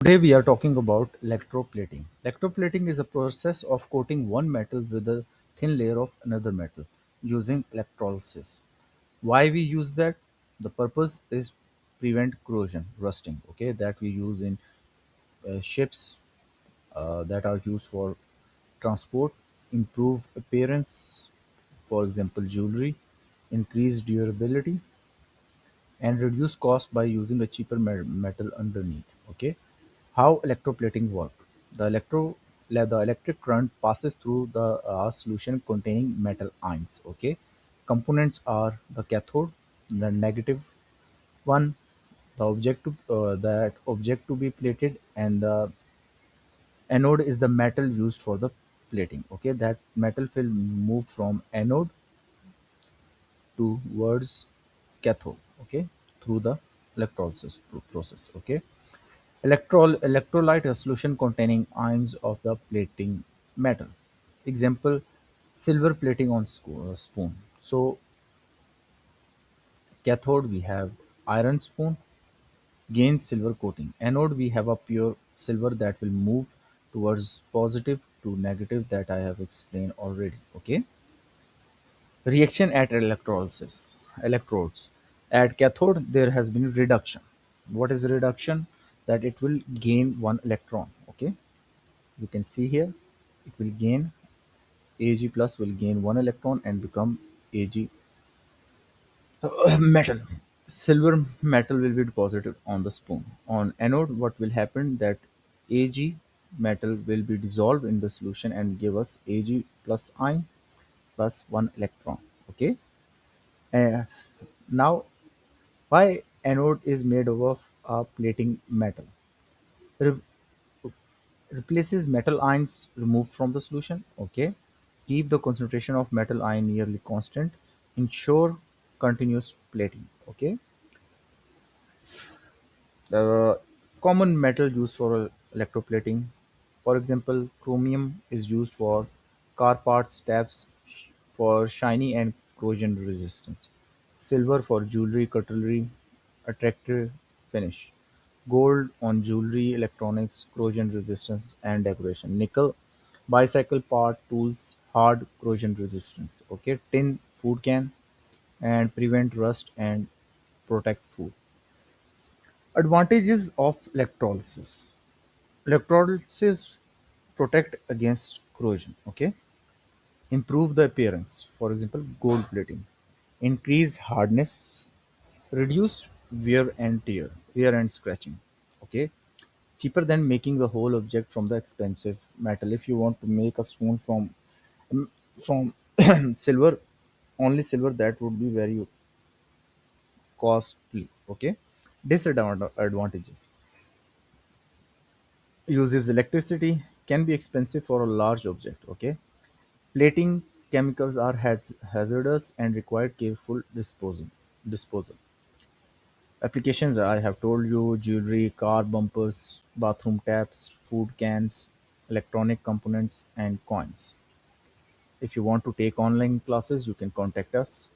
Today we are talking about electroplating. Electroplating is a process of coating one metal with a thin layer of another metal using electrolysis. Why we use that? The purpose is prevent corrosion, rusting. Okay, that we use in ships that are used for transport, improve appearance, for example, jewelry, increase durability, and reduce cost by using a cheaper metal underneath. Okay, how electroplating work? The electric current passes through the solution containing metal ions. Okay, components are the cathode, the negative one, the object to that object to be plated, and the anode is the metal used for the plating. Okay, that metal will move from anode towards cathode. Okay, through the electrolysis process. Okay, electrolyte a solution containing ions of the plating metal. Example, silver plating on spoon. So cathode we have iron spoon, gains silver coating. Anode we have a pure silver that will move towards positive to negative that I have explained already. Okay. Reaction at electrolysis. Electrodes. At cathode there has been reduction. What is reduction? That it will gain one electron. Okay. You can see here it will gain Ag plus will gain one electron and become Ag metal. Silver metal will be deposited on the spoon. On anode, what will happen that Ag metal will be dissolved in the solution and give us Ag plus ion plus one electron. Okay. Uh, Now, why anode is made of a plating metal? Re- Replaces metal ions removed from the solution. Okay. Keep the concentration of metal ion nearly constant. Ensure continuous plating. Okay. The common metal used for electroplating, for example, chromium is used for car parts, tabs for shiny and corrosion resistance. Silver for jewelry, cutlery, attractive finish. Gold on jewelry, electronics, corrosion resistance and decoration. Nickel, bicycle part, tools, hard corrosion resistance. Okay, tin, food can, and prevent rust and protect food. Advantages of electrolysis. Electrolysis protect against corrosion. Okay, improve the appearance. For example, gold plating. Increase hardness. Reduce wear and scratching. Okay, cheaper than making the whole object from the expensive metal. If you want to make a spoon from silver, only silver, that would be very costly. Okay, disadvantages. Uses electricity, can be expensive for a large object. Okay, plating chemicals are hazardous and require careful disposal. Applications I have told you: jewelry, car bumpers, bathroom taps, food cans, electronic components, and coins. If you want to take online classes, you can contact us.